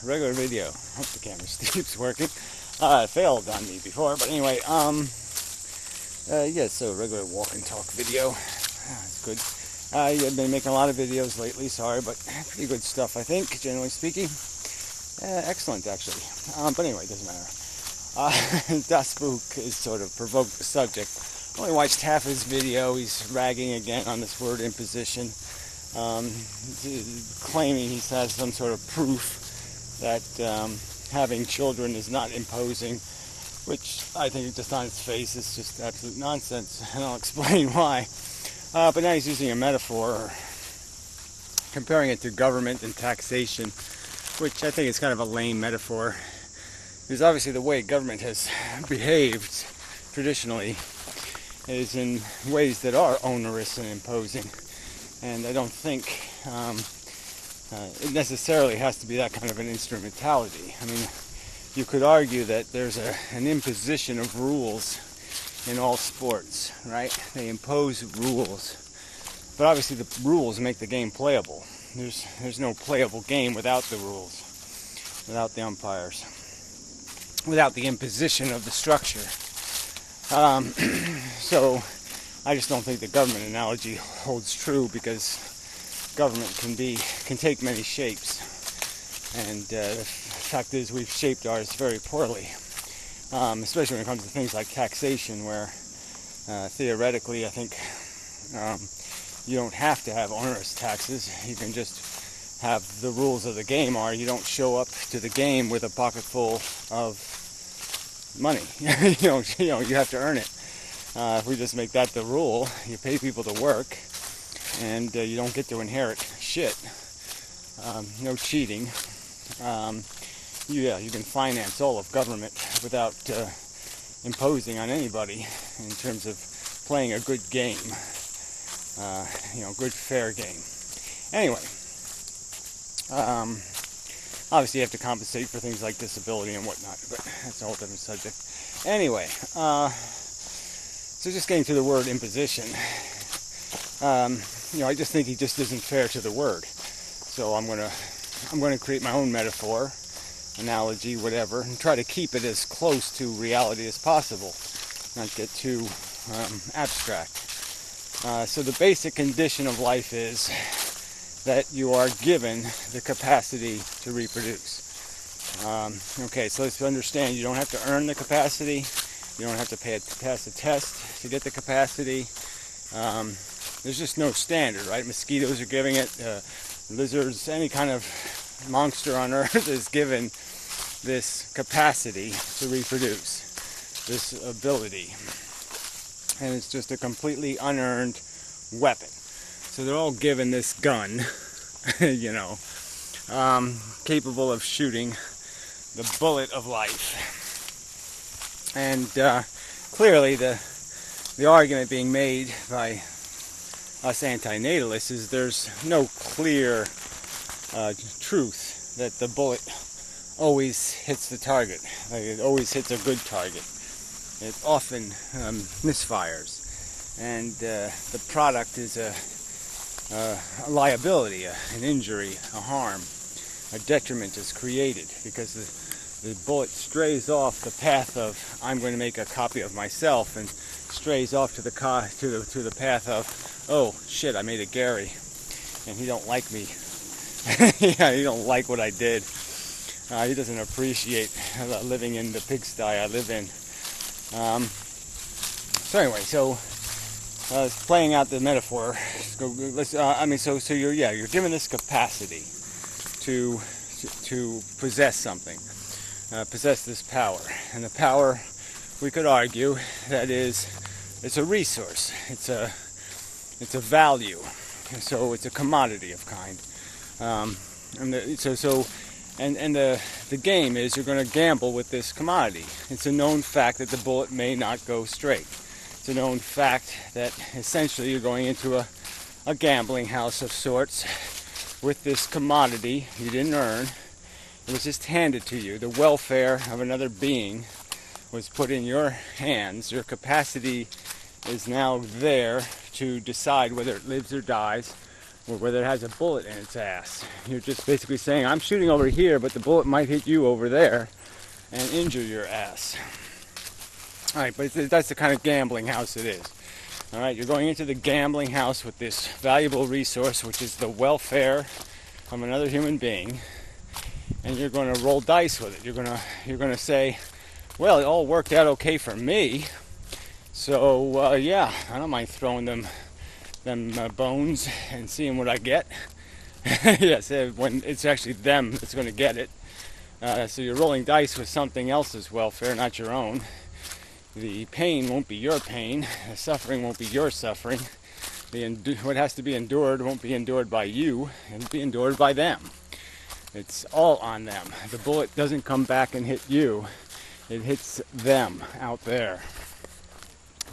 Regular video. Hope the camera keeps working. It failed on me before, but anyway, yeah, so regular walk and talk video. It's good. I've been making a lot of videos lately, sorry, but pretty good stuff, I think, generally speaking. Excellent, actually. But anyway, it doesn't matter. Dospook is sort of provoked the subject. I only watched half his video. He's ragging again on this word imposition, claiming he has some sort of proof that having children is not imposing, which I think just on its face is just absolute nonsense, and I'll explain why. But now he's using a metaphor, comparing it to government and taxation, which I think is kind of a lame metaphor. Because obviously the way government has behaved traditionally is in ways that are onerous and imposing, and I don't think it necessarily has to be that kind of an instrumentality. I mean, you could argue that there's an imposition of rules in all sports, right? They impose rules, but obviously the rules make the game playable. There's no playable game without the rules, without the umpires, without the imposition of the structure. So I just don't think the government analogy holds true, because government can take many shapes, and the fact is we've shaped ours very poorly, especially when it comes to things like taxation, where theoretically I think you don't have to have onerous taxes. You can just have the rules of the game are you don't show up to the game with a pocket full of money. You have to earn it. If we just make that the rule, you pay people to work, and you don't get to inherit shit. No cheating. You can finance all of government without imposing on anybody in terms of playing a good game. Good fair game. Anyway, obviously you have to compensate for things like disability and whatnot, but that's a whole different subject. Anyway, so just getting to the word imposition. I just think he just isn't fair to the word. So I'm gonna create my own metaphor, analogy, whatever, and try to keep it as close to reality as possible, not get too abstract. So the basic condition of life is that you are given the capacity to reproduce. Okay, so let's understand you don't have to earn the capacity. You don't have to pass a test to get the capacity. There's just no standard, right? Mosquitoes are giving it. Lizards, any kind of monster on Earth is given this capacity to reproduce, this ability. And it's just a completely unearned weapon. So they're all given this gun, capable of shooting the bullet of life. And clearly the argument being made by us antinatalists is there's no clear truth that the bullet always hits the target. Like, it always hits a good target. It often misfires, and the product is a liability, an injury, a harm. A detriment is created because the bullet strays off the path of I'm going to make a copy of myself, and strays off to the path of, oh shit, I made a Gary and he don't like me. Yeah, he don't like what I did. He doesn't appreciate living in the pigsty I live in. So anyway, playing out the metaphor. So you're given this capacity to possess something, possess this power, and the power, we could argue, that it's a resource. It's a value. So it's a commodity of kind. The game is you're going to gamble with this commodity. It's a known fact that the bullet may not go straight. It's a known fact that essentially you're going into a gambling house of sorts with this commodity you didn't earn. It was just handed to you. The welfare of another being was put in your hands. Your capacity is now there to decide whether it lives or dies, or whether it has a bullet in its ass. You're just basically saying, I'm shooting over here, but the bullet might hit you over there and injure your ass. All right, but that's the kind of gambling house it is. All right, you're going into the gambling house with this valuable resource, which is the welfare of another human being, and you're going to roll dice with it. You're going to say, well, it all worked out okay for me, so yeah, I don't mind throwing them bones and seeing what I get. Yes, when it's actually them that's going to get it. So you're rolling dice with something else's welfare, not your own. The pain won't be your pain. The suffering won't be your suffering. What has to be endured won't be endured by you. It'll be endured by them. It's all on them. The bullet doesn't come back and hit you. It hits them out there.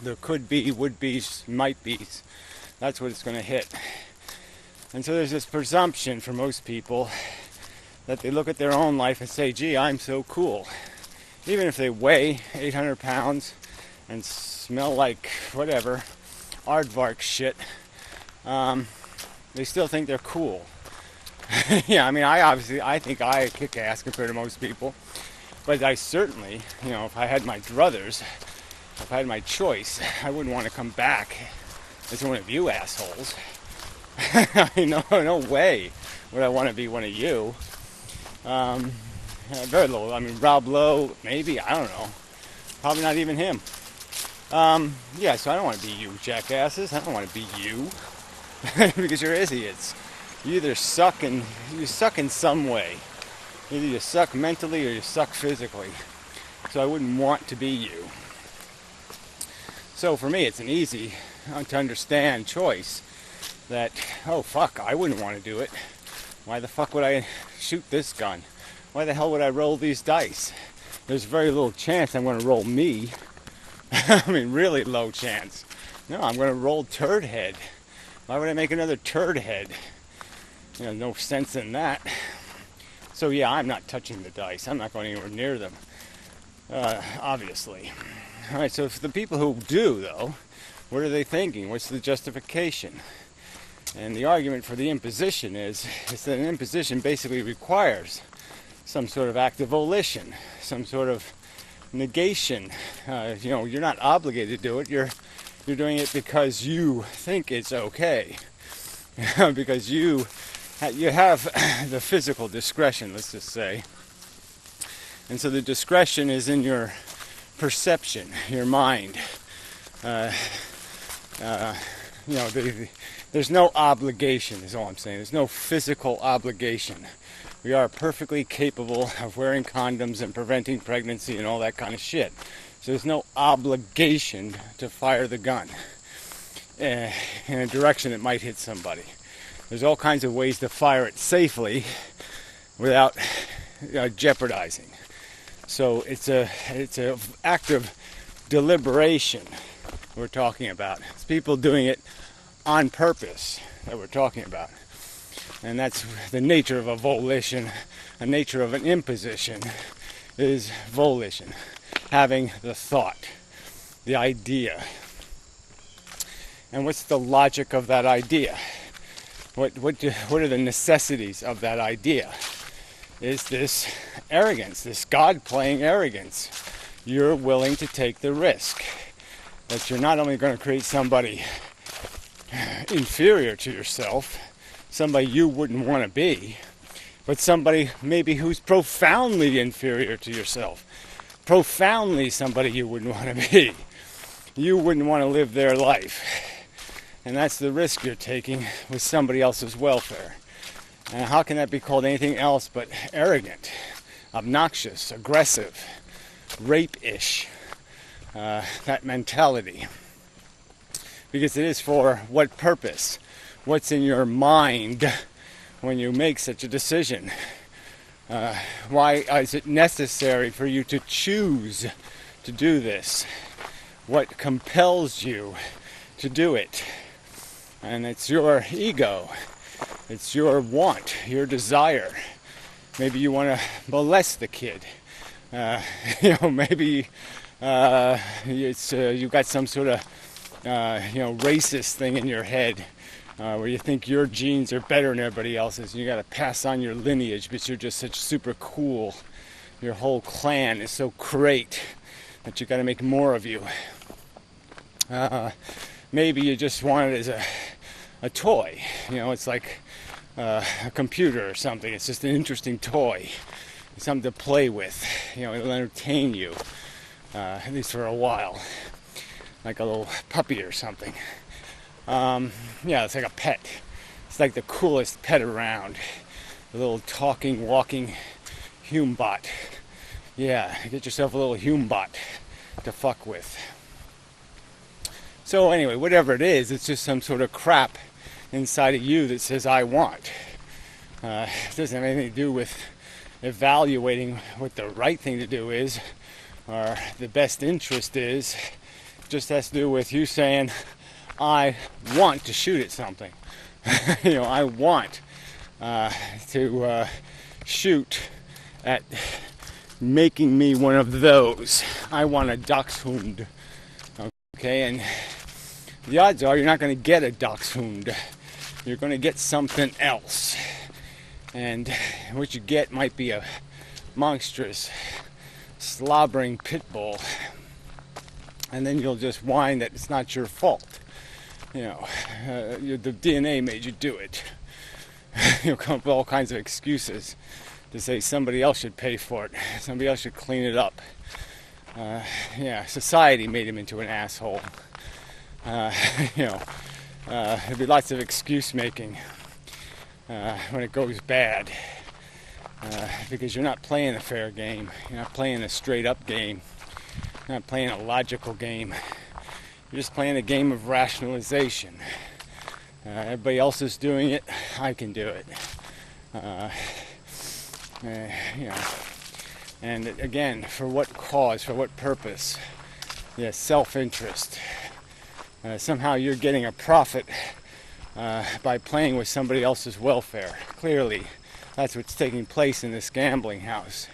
There could be, would be, might be. That's what it's going to hit. And so there's this presumption for most people that they look at their own life and say, gee, I'm so cool. Even if they weigh 800 pounds and smell like whatever, aardvark shit, they still think they're cool. Yeah, I mean, I think I kick ass compared to most people. But I certainly, if I had my druthers, if I had my choice, I wouldn't want to come back as one of you assholes. No way would I want to be one of you. Very low. I mean, Rob Lowe, maybe. I don't know. Probably not even him. Yeah, so I don't want to be you jackasses. I don't want to be you. Because you're idiots. You either suck in some way. Either you suck mentally or you suck physically. So I wouldn't want to be you. So for me, it's an easy to understand choice that, oh fuck, I wouldn't want to do it. Why the fuck would I shoot this gun? Why the hell would I roll these dice? There's very little chance I'm going to roll me. I mean, really low chance. No, I'm going to roll turd head. Why would I make another turd head? No sense in that. So yeah, I'm not touching the dice. I'm not going anywhere near them. Obviously. All right, so for the people who do, though, what are they thinking? What's the justification? And the argument for the imposition is that an imposition basically requires some sort of act of volition, some sort of negation. You're not obligated to do it. You're doing it because you think it's okay, because you have the physical discretion, let's just say. And so the discretion is in your perception, your mind. There's no obligation, is all I'm saying. There's no physical obligation. We are perfectly capable of wearing condoms and preventing pregnancy and all that kind of shit. So there's no obligation to fire the gun in a direction that might hit somebody. There's all kinds of ways to fire it safely without jeopardizing. So it's an act of deliberation we're talking about. It's people doing it on purpose that we're talking about. And that's the nature of a volition. The nature of an imposition is volition. Having the thought, the idea. And what's the logic of that idea? What are the necessities of that idea? Is this arrogance, this God-playing arrogance. You're willing to take the risk that you're not only going to create somebody inferior to yourself, somebody you wouldn't want to be, but somebody maybe who's profoundly inferior to yourself. Profoundly somebody you wouldn't want to be. You wouldn't want to live their life. And that's the risk you're taking with somebody else's welfare. And how can that be called anything else but arrogant, obnoxious, aggressive, rape-ish, that mentality? Because it is for what purpose? What's in your mind when you make such a decision? Why is it necessary for you to choose to do this? What compels you to do it? And it's your ego. It's your want, your desire. Maybe you want to molest the kid. Maybe it's you got some sort of racist thing in your head where you think your genes are better than everybody else's. You got to pass on your lineage, but you're just such super cool. Your whole clan is so great that you got to make more of you. Maybe you just want it as a toy. It's like a computer or something. It's just an interesting toy. It's something to play with. It'll entertain you, at least for a while, like a little puppy or something. It's like a pet. It's like the coolest pet around. A little talking, walking Humbot. Yeah, get yourself a little Humbot to fuck with. So anyway, whatever it is, it's just some sort of crap inside of you that says, I want. It doesn't have anything to do with evaluating what the right thing to do is, or the best interest is. It just has to do with you saying, I want to shoot at something. I want to shoot at making me one of those. I want a dachshund. Okay, and the odds are you're not going to get a dachshund. You're going to get something else. And what you get might be a monstrous, slobbering pit bull. And then you'll just whine that it's not your fault. The DNA made you do it. You'll come up with all kinds of excuses to say somebody else should pay for it. Somebody else should clean it up. Society made him into an asshole. There'll be lots of excuse making when it goes bad. Because you're not playing a fair game. You're not playing a straight up game. You're not playing a logical game. You're just playing a game of rationalization. Everybody else is doing it. I can do it. And again, for what cause? For what purpose? Yes, self-interest. Somehow you're getting a profit by playing with somebody else's welfare. Clearly, that's what's taking place in this gambling house.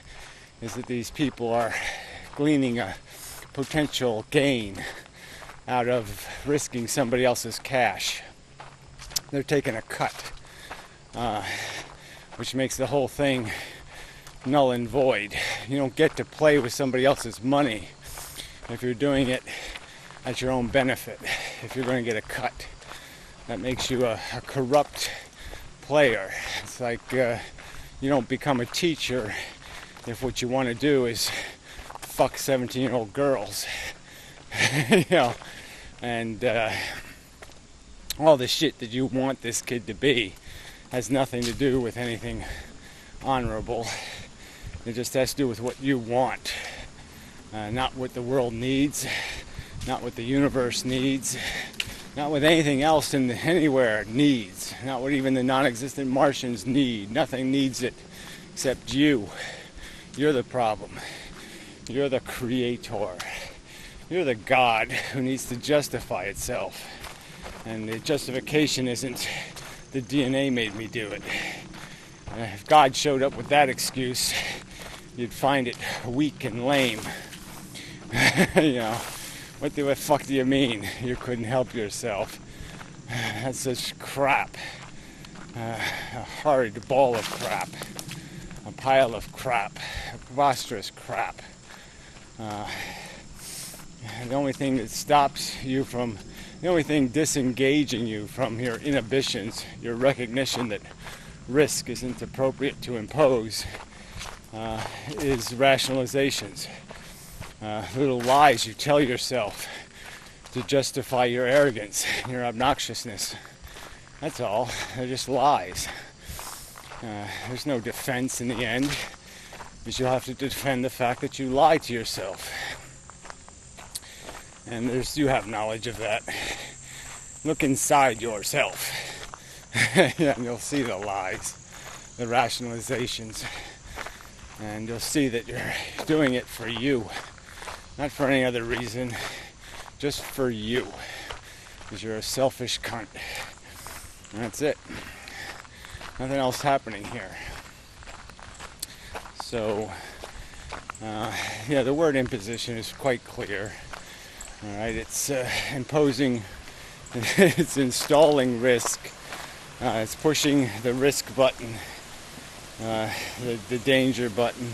Is that these people are gleaning a potential gain out of risking somebody else's cash. They're taking a cut, which makes the whole thing null and void. You don't get to play with somebody else's money if you're doing it at your own benefit, if you're going to get a cut. That makes you a corrupt player. It's like you don't become a teacher if what you want to do is fuck 17-year-old girls. And all the shit that you want this kid to be has nothing to do with anything honorable. It just has to do with what you want, not what the world needs, not what the universe needs, not what anything else anywhere needs, not what even the non-existent Martians need. Nothing needs it except you. You're the problem. You're the creator. You're the God who needs to justify itself. And the justification isn't the DNA made me do it. If God showed up with that excuse, you'd find it weak and lame. What the fuck do you mean you couldn't help yourself? That's such crap. A horrid ball of crap. A pile of crap. A preposterous crap. The only thing that stops you from, the only thing disengaging you from your inhibitions, your recognition that risk isn't appropriate to impose, is rationalizations. Little lies you tell yourself to justify your arrogance, your obnoxiousness. That's all. They're just lies. There's no defense in the end, because you'll have to defend the fact that you lie to yourself. And you have knowledge of that. Look inside yourself. And you'll see the lies, the rationalizations. And you'll see that you're doing it for you. Not for any other reason. Just for you. Because you're a selfish cunt. And that's it. Nothing else happening here. So, the word imposition is quite clear. Alright, it's imposing It's installing risk. It's pushing the risk button, the danger button,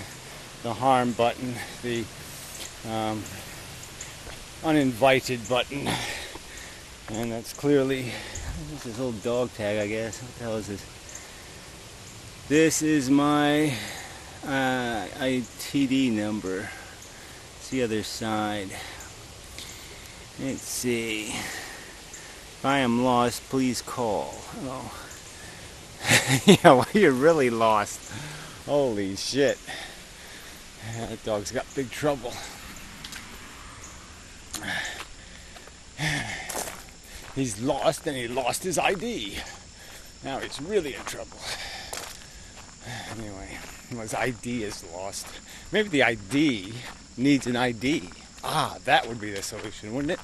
the harm button, the uninvited button. And that's clearly, this is old dog tag, I guess. What the hell is this? This is my ITD number. It's the other side. Let's see. If I am lost, please call. Oh. Yeah, well, you're really lost. Holy shit. That dog's got big trouble. He's lost and he lost his ID. Now he's really in trouble. Anyway, well, his ID is lost. Maybe the ID needs an ID. Ah, that would be the solution, wouldn't it?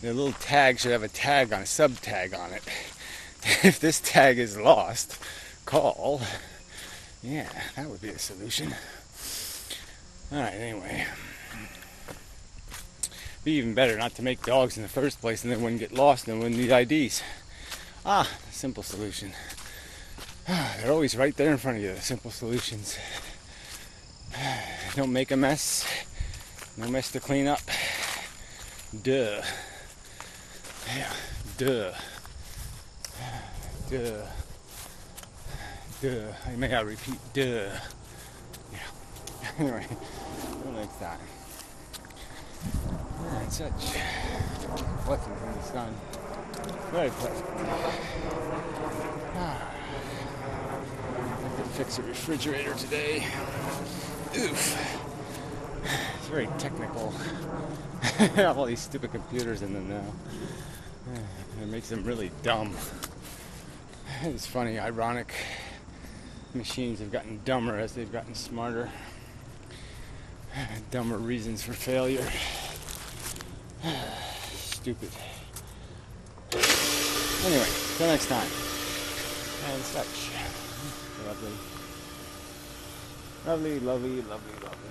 The little tag should have a tag on, a sub tag on it. If this tag is lost, call. Yeah, that would be the solution. Alright, anyway. Be even better not to make dogs in the first place, and they wouldn't get lost and they wouldn't need IDs. Ah, simple solution. They're always right there in front of you, the simple solutions. Don't make a mess. No mess to clean up. Duh. Yeah, duh. Duh. Duh. I may have repeat duh. Yeah. Anyway, until next time. And such blessings from the sun. Very pleasant. I could fix a refrigerator today. Oof. It's very technical. I have all these stupid computers in them now. It makes them really dumb. It's funny, ironic. Machines have gotten dumber as they've gotten smarter. Dumber reasons for failure. Stupid. Anyway, till next time. And such. Lovely. Lovely, lovely, lovely, lovely.